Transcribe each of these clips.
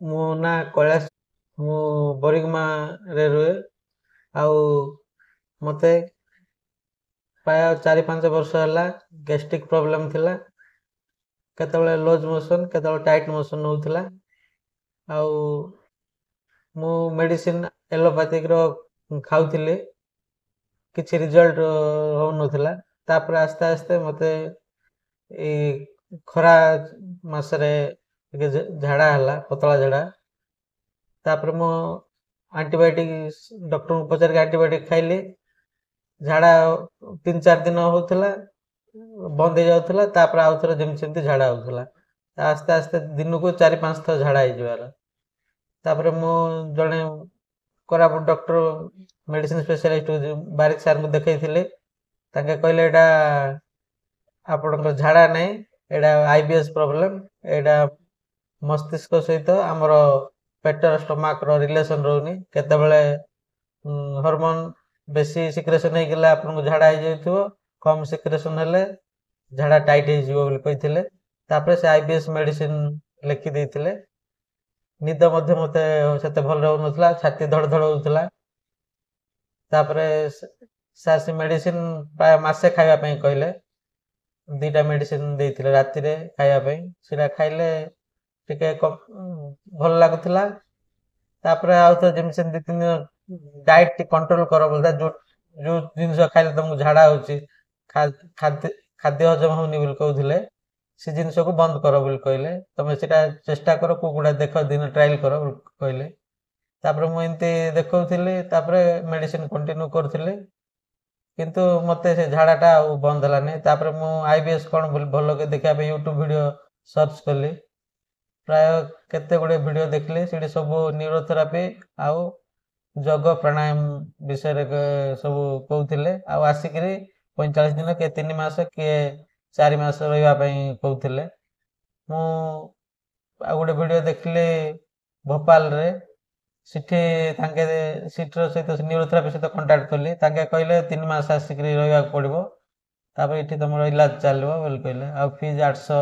ମୋ ନାଁ କୈଳାସ। ମୁଁ ବରିଗମାରେ ରୁହେ। ଆଉ ମତେ ପ୍ରାୟ 4-5 ବର୍ଷ ହେଲା ଗ୍ୟାଷ୍ଟ୍ରିକ୍ ପ୍ରୋବ୍ଲେମ୍ ଥିଲା। କେତେବେଳେ ଲୁଜ୍ ମୋସନ୍, କେତେବେଳେ ଟାଇଟ୍ ମୋସନ୍ ହଉଥିଲା। ଆଉ ମୁଁ ମେଡିସିନ୍ ଏଲୋପାଥିକର ଖାଉଥିଲି, କିଛି ରିଜଲ୍ଟ ହଉନଥିଲା। ତାପରେ ଆସ୍ତେ ଆସ୍ତେ ମତେ ଏଇ ଖରା ମାସରେ ଟିକେ ଝାଡ଼ା ହେଲା, ପତଳା ଝାଡ଼ା। ତାପରେ ମୁଁ ଆଣ୍ଟିବାୟୋଟିକ୍ ଡକ୍ଟରଙ୍କୁ ପଚାରିକି ଆଣ୍ଟିବାୟୋଟିକ୍ ଖାଇଲି। ଝାଡ଼ା 3-4 ଦିନ ହଉଥିଲା, ବନ୍ଦ ହେଇଯାଉଥିଲା, ତାପରେ ଆଉ ଥରେ ଯେମିତି ସେମିତି ଝାଡ଼ା ହଉଥିଲା। ଆସ୍ତେ ଆସ୍ତେ ଦିନକୁ 4-5 ଥର ଝାଡ଼ା ହେଇଯିବାର। ତାପରେ ମୁଁ ଜଣେ Koraput doctor medicine specialist Barik ସାର୍ଙ୍କୁ ଦେଖେଇଥିଲି। ତାଙ୍କେ କହିଲେ ଏଇଟା ଆପଣଙ୍କର ଝାଡ଼ା ନାହିଁ, ଏଇଟା IBS ପ୍ରୋବ୍ଲେମ୍। ଏଇଟା ମସ୍ତିଷ୍କ ସହିତ ଆମର ପେଟର ଷ୍ଟମାକର ରିଲେସନ ରହୁନି। କେତେବେଳେ ହରମୋନ ବେଶୀ ସିକ୍ରେସନ ହେଇଗଲେ ଆପଣଙ୍କୁ ଝାଡ଼ା ହେଇଯାଇଥିବ, କମ୍ ସିକ୍ରେସନ ହେଲେ ଝାଡ଼ା ଟାଇଟ୍ ହେଇଯିବ ବୋଲି କହିଥିଲେ। ତାପରେ ସେ IBS ମେଡିସିନ ଲେଖି ଦେଇଥିଲେ। ନିଦ ମଧ୍ୟ ମତେ ସେତେ ଭଲ ରହୁନଥିଲା, ଛାତି ଧଡ଼ ଧଡ଼ ହଉଥିଲା। ତାପରେ ସାର୍ ସେ ମେଡିସିନ ପ୍ରାୟ ମାସେ ଖାଇବା ପାଇଁ କହିଲେ। 2ଟା ମେଡିସିନ ଦେଇଥିଲେ ରାତିରେ ଖାଇବା ପାଇଁ। ସେଟା ଖାଇଲେ ଟିକେ ଭଲ ଲାଗୁଥିଲା। ତାପରେ ଆଉ ତ ଯେମିତି ସେମିତି 2-3 ଦିନ ଡାଏଟ ଟିକେ କଣ୍ଟ୍ରୋଲ କର ବୋଲତା। ଯୋଉ ଜିନିଷ ଖାଇଲେ ତମକୁ ଝାଡ଼ା ହଉଛି, ଖାଦ୍ୟ ହଜମ ହଉନି ବୋଲି କହୁଥିଲେ, ସେ ଜିନିଷକୁ ବନ୍ଦ କର ବୋଲି କହିଲେ। ତମେ ସେଟା ଚେଷ୍ଟା କର, କୋଉଗୁଡ଼ା ଦେଖ, ଦିନ ଟ୍ରାଏଲ କର ବୋଲି କହିଲେ। ତାପରେ ମୁଁ ଏମିତି ଦେଖଉଥିଲି, ତାପରେ ମେଡିସିନ କଣ୍ଟିନ୍ୟୁ କରୁଥିଲି। କିନ୍ତୁ ମତେ ସେ ଝାଡ଼ାଟା ଆଉ ବନ୍ଦ ହେଲାନି। ତାପରେ ମୁଁ IBS କଣ ବୋଲି ଭଲକି ଦେଖିବା ପାଇଁ ୟୁଟ୍ୟୁବ ଭିଡ଼ିଓ ସର୍ଚ୍ଚ କଲି। ପ୍ରାୟ କେତେ ଗୁଡ଼ିଏ ଭିଡ଼ିଓ ଦେଖିଲି। ସେଠି ସବୁ ନ୍ୟୁରୋଥେରାପି ଆଉ ଯୋଗ ପ୍ରାଣାୟାମ ବିଷୟରେ ସବୁ କହୁଥିଲେ। ଆଉ ଆସିକିରି 45 ଦିନ, କିଏ 3 ମାସ, କିଏ 4 ମାସ ରହିବା ପାଇଁ କହୁଥିଲେ। ମୁଁ ଆଉ ଗୋଟେ ଭିଡ଼ିଓ ଦେଖିଲି ଭୋପାଳରେ। ସେଠି ତାଙ୍କେ ସେଠିର ସହିତ ନ୍ୟୁରୋଥେରାପି ସହିତ କଣ୍ଟାକ୍ଟ କଲି। ତାଙ୍କେ କହିଲେ 3 ମାସ ଆସିକିରି ରହିବାକୁ ପଡ଼ିବ, ତାପରେ ଏଠି ତମର ଇଲାଜ ଚାଲିବ ବୋଲି କହିଲେ। ଆଉ ଫିଜ୍ 800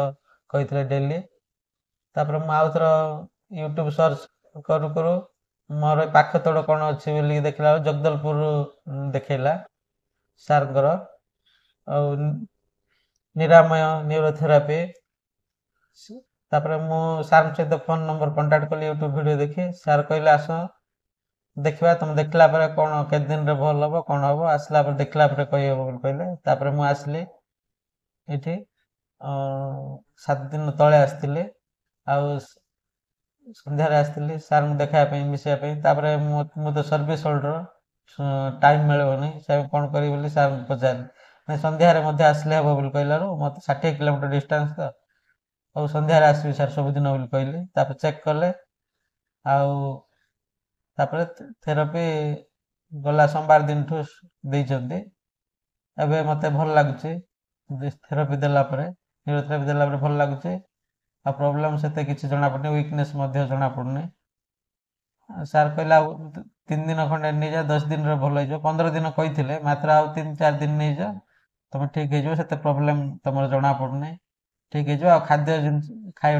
କହିଥିଲେ ଡେଲି। ତାପରେ ମୁଁ ଆଉ ଥର ୟୁଟ୍ୟୁବ ସର୍ଚ୍ଚ କରୁ କରୁ ମୋର ପାଖ ତଳ କଣ ଅଛି ବୋଲି ଦେଖିଲା ବେଳକୁ ଜଗଦଲପୁର ଦେଖେଇଲା ସାର୍ଙ୍କର। ଆଉ ନିରାମୟ ନ୍ୟୁରୋଥେରାପି। ତାପରେ ମୁଁ ସାର୍ଙ୍କ ସହିତ ଫୋନ ନମ୍ବର କଣ୍ଟାକ୍ଟ କଲି ୟୁଟ୍ୟୁବ ଭିଡ଼ିଓ ଦେଖି। ସାର୍ କହିଲେ ଆସ ଦେଖିବା, ତମେ ଦେଖିଲା ପରେ କଣ କେତେ ଦିନରେ ଭଲ ହବ, କଣ ହବ, ଆସିଲା ପରେ ଦେଖିଲା ପରେ କହିହବ ବୋଲି କହିଲେ। ତାପରେ ମୁଁ ଆସିଲି ଏଠି 7 ଦିନ ତଳେ ଆସିଥିଲି। ଆଉ ସନ୍ଧ୍ୟାରେ ଆସିଥିଲି ସାର୍ଙ୍କୁ ଦେଖାଇବା ପାଇଁ, ମିଶିବା ପାଇଁ। ତାପରେ ମୁଁ ତ ସର୍ଭିସ ହୋଲ୍ଡର, ଟାଇମ୍ ମିଳିବନି, ସେ କଣ କରିବି ବୋଲି ସାର୍ଙ୍କୁ ପଚାରିଲି। ନାଇଁ, ସନ୍ଧ୍ୟାରେ ମଧ୍ୟ ଆସିଲେ ହେବ ବୋଲି କହିଲାରୁ ମୋତେ 60 କିଲୋମିଟର ଡିଷ୍ଟାନ୍ସ ତ, ହଉ ସନ୍ଧ୍ୟାରେ ଆସିବି ସାର୍ ସବୁଦିନ ବୋଲି କହିଲି। ତାପରେ ଚେକ୍ କଲେ, ଆଉ ତାପରେ ଥେରାପି ଗଲା ସୋମବାର ଦିନଠୁ ଦେଇଛନ୍ତି। ଏବେ ମୋତେ ଭଲ ଲାଗୁଛି। ଥେରାପି ଦେଲା ପରେ, ନ୍ୟୁରୋଥେରାପି ଦେଲା ପରେ ଭଲ ଲାଗୁଛି। ଆଉ ପ୍ରୋବ୍ଲେମ୍ ସେତେ କିଛି ଜଣାପଡ଼ୁନି, ୱିକନେସ୍ ମଧ୍ୟ ଜଣାପଡ଼ୁନି। ସାର୍ କହିଲେ ଆଉ 3 ଦିନ ଖଣ୍ଡେ ନେଇଯାଅ, 10 ଦିନରେ ଭଲ ହେଇଯିବ। 15 ଦିନ କହିଥିଲେ, ମାତ୍ର ଆଉ 3-4 ଦିନ ନେଇଯାଅ, ତମେ ଠିକ୍ ହେଇଯିବ। ସେତେ ପ୍ରୋବ୍ଲେମ୍ ତମର ଜଣାପଡ଼ୁନି, ଠିକ୍ ହେଇଯିବ। ଆଉ ଖାଦ୍ୟ ଜିନିଷ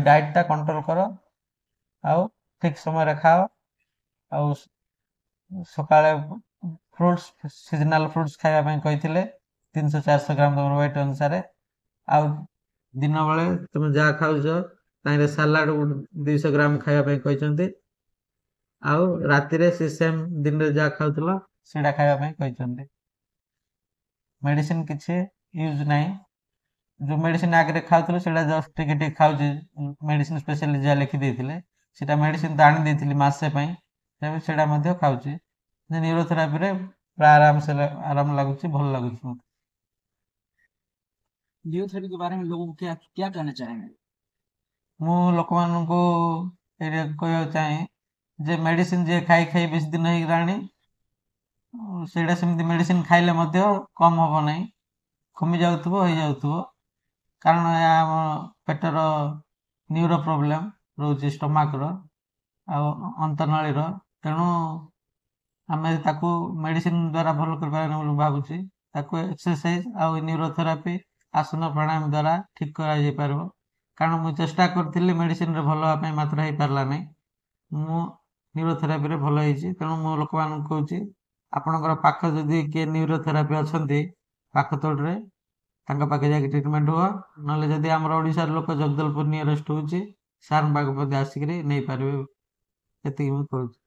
ଡାଏଟଟା କଣ୍ଟ୍ରୋଲ କର, ଆଉ ଠିକ୍ ସମୟରେ ଖାଅ। ଆଉ ସକାଳେ ଫ୍ରୁଟ୍ସ, ସିଜନାଲ ଫ୍ରୁଟ୍ସ ଖାଇବା ପାଇଁ କହିଥିଲେ, 300-400 ଗ୍ରାମ ତମର ୱେଟ୍ ଅନୁସାରେ। ଆଉ ଦିନ ବେଳେ ତମେ ଯାହା ଖାଉଛ ତାହିଁରେ ସାଲାଡ 200 ଗ୍ରାମ ଖାଇବା ପାଇଁ କହିଛନ୍ତି। ଆଉ ରାତିରେ ସେ ସେମ୍ ଦିନରେ ଯାହା ଖାଉଥିଲ ସେଇଟା ଖାଇବା ପାଇଁ କହିଛନ୍ତି। ମେଡିସିନ କିଛି ୟୁଜ୍ ନାହିଁ। ଯୋଉ ମେଡିସିନ ଆଗରେ ଖାଉଥିଲୁ ସେଇଟା ଜଷ୍ଟ ଟିକେ ଟିକେ ଖାଉଛି। ମେଡିସିନ ସ୍ପେଶାଲିଷ୍ଟ ଯାହା ଲେଖି ଦେଇଥିଲେ, ସେଇଟା ମେଡିସିନ ତ ଆଣି ଦେଇଥିଲି ମାସେ ପାଇଁ, ସେଇଟା ମଧ୍ୟ ଖାଉଛି। ନ୍ୟୁରୋଥେରାପିରେ ପୁରା ଆରାମ ଲାଗୁଛି, ଭଲ ଲାଗୁଛି ମୋତେ। जियोथेरेपी के बारे में लोगों को क्या क्या कहना चाहेंगे? ମୁଁ ଲୋକମାନଙ୍କୁ ଏଇଟା କହିବାକୁ ଚାହେଁ ଯେ ମେଡିସିନ ଯିଏ ଖାଇ ଖାଇ ବେଶୀ ଦିନ ହେଇଗଲାଣି, ସେଇଟା ସେମିତି ମେଡିସିନ ଖାଇଲେ ମଧ୍ୟ କମ ହବ ନାହିଁ, କମି ଯାଉଥିବ, ହେଇଯାଉଥିବ। କାରଣ ଏହା ଆମ ପେଟର ନ୍ୟୁରୋ ପ୍ରୋବ୍ଲେମ୍ ରହୁଛି, ଷ୍ଟମାକର ଆଉ ଅନ୍ତନଳୀର। ତେଣୁ ଆମେ ତାକୁ ମେଡିସିନ ଦ୍ୱାରା ଭଲ କରିପାରିବାନି ବୋଲି ଭାବୁଛି। ତାକୁ ଏକ୍ସରସାଇଜ ଆଉ ନ୍ୟୁରୋଥେରାପି, ଆସନ ପ୍ରାଣାୟାମ ଦ୍ୱାରା ଠିକ୍ କରାଯାଇପାରିବ। କାରଣ ମୁଁ ଚେଷ୍ଟା କରିଥିଲି ମେଡିସିନରେ ଭଲ ହେବା ପାଇଁ, ମାତ୍ର ହେଇପାରିଲା ନାହିଁ। ମୁଁ ନ୍ୟୁରୋଥେରାପିରେ ଭଲ ହେଇଛି। ତେଣୁ ମୁଁ ଲୋକମାନଙ୍କୁ କହୁଛି ଆପଣଙ୍କର ପାଖ ଯଦି କିଏ ନ୍ୟୁରୋଥେରାପି ଅଛନ୍ତି ପାଖ ତୋଡ଼ରେ ତାଙ୍କ ପାଖେ ଯାଇକି ଟ୍ରିଟମେଣ୍ଟ ହୁଅ। ନହେଲେ ଯଦି ଆମର ଓଡ଼ିଶାର ଲୋକ ଜଗଦଲପୁର ନିୟରେଷ୍ଟ ହେଉଛି ସାରଙ୍କ ପାଖକୁ ମଧ୍ୟ ଆସିକିରି ନେଇପାରିବେ। ଏତିକି ମୁଁ କହୁଛି।